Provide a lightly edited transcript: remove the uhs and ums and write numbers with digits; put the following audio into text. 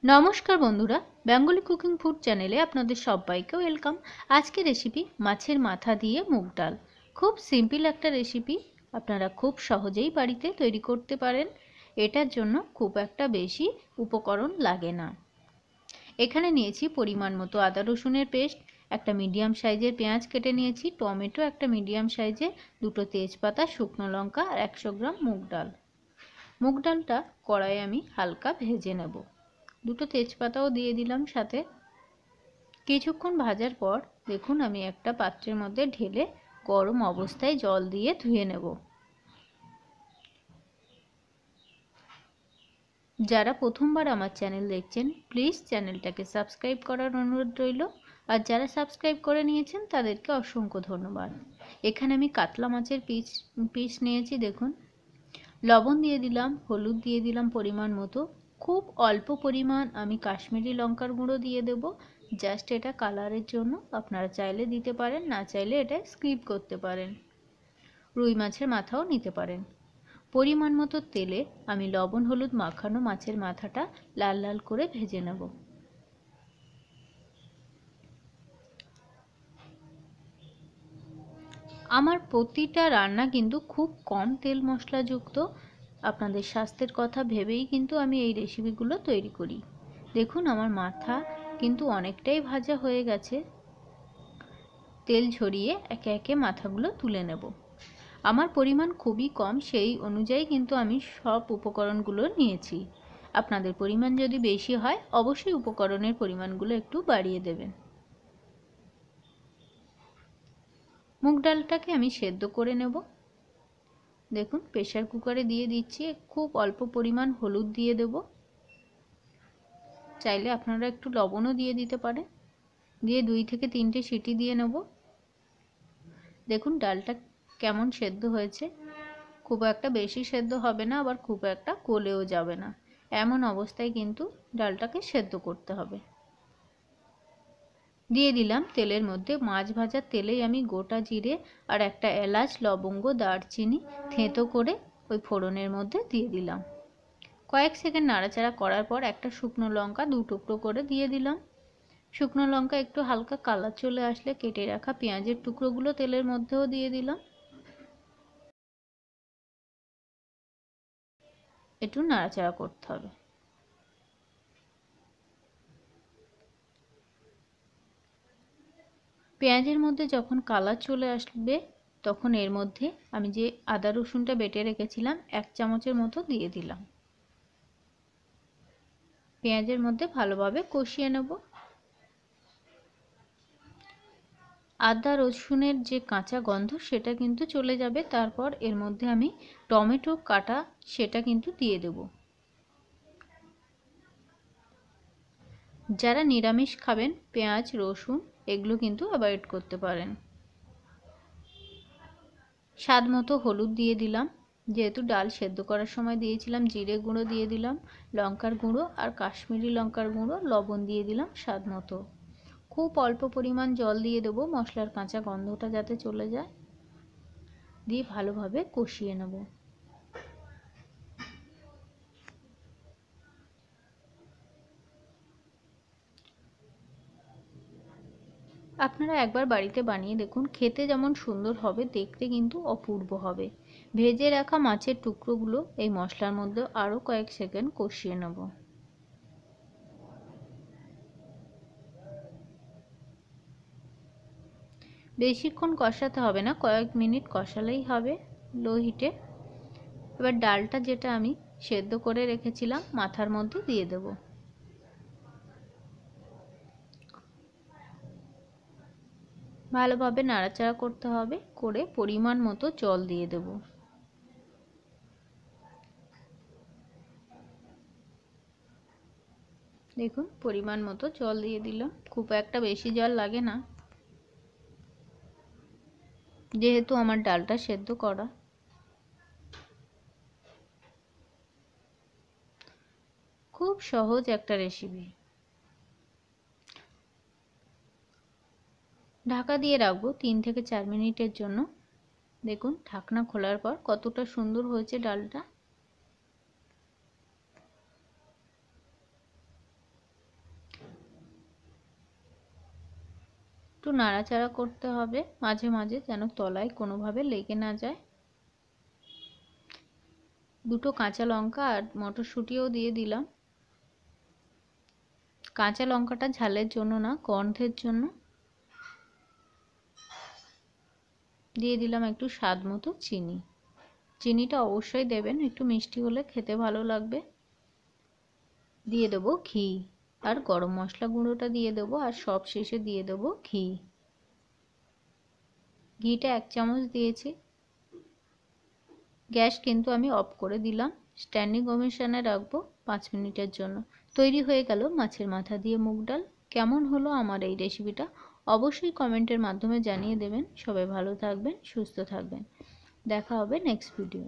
নমস্কার বন্ধুরা, Bengali cooking food চ্যানেলে আপনাদের সবাইকে ওয়েলকাম। আজকে রেসিপি মাছের মাথা দিয়ে মুগ ডাল। খুব সিম্পল একটা রেসিপি, আপনারা খুব সহজেই বাড়িতে তৈরি করতে পারেন। এটার জন্য খুব একটা বেশি উপকরণ লাগে না। এখানে নিয়েছি পরিমাণ মতো আদা রসুনের পেস্ট, একটা মিডিয়াম সাইজের পেঁয়াজ কেটে নিয়েছি, টমেটো একটা মিডিয়াম সাইজের, দুটো তেজপাতা, শুকনো লঙ্কা আর 100 গ্রাম মুগ ডাল। মুগ ডালটা কড়াইয়ে আমি হালকা ভেজে নেব। দুটো তেজপাতাও দিয়ে দিলাম সাথে। কিছুক্ষণ ভাজার পর দেখুন আমি একটা পাত্রের মধ্যে ঢেলে গরম অবস্থায় জল দিয়ে ধুয়ে নেব। যারা প্রথমবার আমার চ্যানেল দেখছেন প্লিজ চ্যানেলটাকে সাবস্ক্রাইব করার অনুরোধ রইল, আর যারা সাবস্ক্রাইব করে নিয়েছেন তাদেরকে অসংখ্য ধন্যবাদ। এখানে আমি কাতলা মাছের পিস নিয়েছি। দেখুন, লবণ দিয়ে দিলাম, হলুদ দিয়ে দিলাম পরিমাণ মতো, খুব অল্প পরিমাণ আমি কাশ্মীরি লঙ্কার গুঁড়ো দিয়ে দেব, জাস্ট এটা কালারের জন্য। আপনারা চাইলে দিতে পারেন, না চাইলে এটা স্কিপ করতে পারেন। রুই মাছের মাথাও নিতে পারেন। পরিমাণ মতো তেলে আমি লবণ হলুদ মাখানো মাছের মাথাটা লাল লাল করে ভেজে নেব। আমার প্রতিটা রান্না কিন্তু খুব কম তেল মশলাযুক্ত। আপনাদের স্বাস্থ্যের কথা ভেবেই কিন্তু আমি এই রেসিপিগুলো তৈরি করি। দেখুন আমার মাথা কিন্তু অনেকটাই ভাজা হয়ে গেছে। তেল ঝরিয়ে একে একে মাথাগুলো তুলে নেব। আমার পরিমাণ খুবই কম, সেই অনুযায়ী কিন্তু আমি সব উপকরণগুলো নিয়েছি। আপনাদের পরিমাণ যদি বেশি হয় অবশ্যই উপকরণের পরিমাণগুলো একটু বাড়িয়ে দেবেন। মুগ ডালটাকে আমি সেদ্ধ করে নেব। দেখুন প্রেসার কুকারে দিয়ে দিচ্ছি, খুব অল্প পরিমাণ হলুদ দিয়ে দেব, চাইলে আপনারা একটু লবণও দিয়ে দিতে পারেন। দিয়ে 2 থেকে 3টে সিটি দিয়ে নেব। দেখুন ডালটা কেমন সেদ্ধ হয়েছে, খুব একটা বেশি সেদ্ধ হবে না, আবার খুব একটা গলেও যাবে না, এমন অবস্থায় কিন্তু ডালটাকে সেদ্ধ করতে হবে। দিয়ে দিলাম তেলের মধ্যে, মাছ ভাজার তেলেই আমি গোটা জিরে আর একটা এলাচ, লবঙ্গ, দারচিনি থেঁতো করে ওই ফোড়নের মধ্যে দিয়ে দিলাম। কয়েক সেকেন্ড নাড়াচাড়া করার পর একটা শুকনো লঙ্কা 2 টুকরো করে দিয়ে দিলাম। শুকনো লঙ্কা একটু হালকা কালার চলে আসলে কেটে রাখা পেঁয়াজের টুকরোগুলো তেলের মধ্যেও দিয়ে দিলাম। একটু নাড়াচাড়া করতে হবে। পেঁয়াজের মধ্যে যখন কালার চলে আসবে তখন এর মধ্যে আমি যে আদা রসুনটা বেটে রেখেছিলাম 1 চামচের মতো দিয়ে দিলাম। পেঁয়াজের মধ্যে ভালোভাবে কষিয়ে নেব। আদা রসুনের যে কাঁচা গন্ধ সেটা কিন্তু চলে যাবে। তারপর এর মধ্যে আমি টমেটো কাটা সেটা কিন্তু দিয়ে দেব। যারা নিরামিষ খাবেন পেঁয়াজ রসুন এগুলো কিন্তু অ্যাভয়েড করতে পারেন। স্বাদ মতো হলুদ দিয়ে দিলাম, যেহেতু ডাল সেদ্ধ করার সময় দিয়েছিলাম। জিরে গুঁড়ো দিয়ে দিলাম, লঙ্কার গুঁড়ো আর কাশ্মীরি লঙ্কার গুঁড়ো, লবণ দিয়ে দিলাম স্বাদ মতো। খুব অল্প পরিমাণ জল দিয়ে দেবো মশলার কাঁচা গন্ধটা যাতে চলে যায়। দিয়ে ভালোভাবে কষিয়ে নেব। আপনারা একবার বাড়িতে বানিয়ে দেখুন, খেতে যেমন সুন্দর হবে দেখতে কিন্তু অপূর্ব হবে। ভেজে রাখা মাছের টুকরোগুলো এই মশলার মধ্যে আরও কয়েক সেকেন্ড কষিয়ে নেব। বেশিক্ষণ কষাতে হবে না, কয়েক মিনিট কষালেই হবে লো হিটে। এবার ডালটা যেটা আমি সেদ্ধ করে রেখেছিলাম মাথার মধ্যে দিয়ে দেব। ভালোভাবে নাড়াচাড়া করতে হবে, করে পরিমাণ মতো জল দিয়ে দেব। দেখুন পরিমাণ মতো জল দিয়ে দিলাম, খুব একটা বেশি জল লাগে না যেহেতু আমার ডালটা সেদ্ধ করা। খুব সহজ একটা রেসিপি। ঢাকা দিয়ে রাখবো 3 থেকে 4 মিনিটের জন্য। দেখুন ঢাকনা খোলার পর কতটা সুন্দর হয়েছে ডালটা। একটু নাড়াচাড়া করতে হবে মাঝে মাঝে, যেন তলায় কোনোভাবে লেগে না যায়। দুটো কাঁচা লঙ্কা আর মটরশুঁটিও দিয়ে দিলাম। কাঁচা লঙ্কাটা ঝালের জন্য না, গন্ধের জন্য। দিয়ে দিলাম একটু স্বাদ মতো চিনি। চিনিটা অবশ্যই দেবেন, একটু মিষ্টি হলে খেতে ভালো লাগবে। দিয়ে দেবো ঘি আর গরম মশলা গুঁড়োটা দিয়ে দেবো, আর সব শেষে দিয়ে দেবো ঘি। ঘিটা 1 চামচ দিয়েছি। গ্যাস কিন্তু আমি অফ করে দিলাম, স্ট্যান্ডিং ওভেনে রাখবো 5 মিনিটের জন্য। তৈরি হয়ে গেল মাছের মাথা দিয়ে মুগ ডাল। কেমন হলো আমার এই রেসিপিটা অবশ্যই কমেন্টের মাধ্যমে জানিয়ে দেবেন। সবাই ভালো থাকবেন, সুস্থ থাকবেন। দেখা হবে নেক্সট ভিডিও।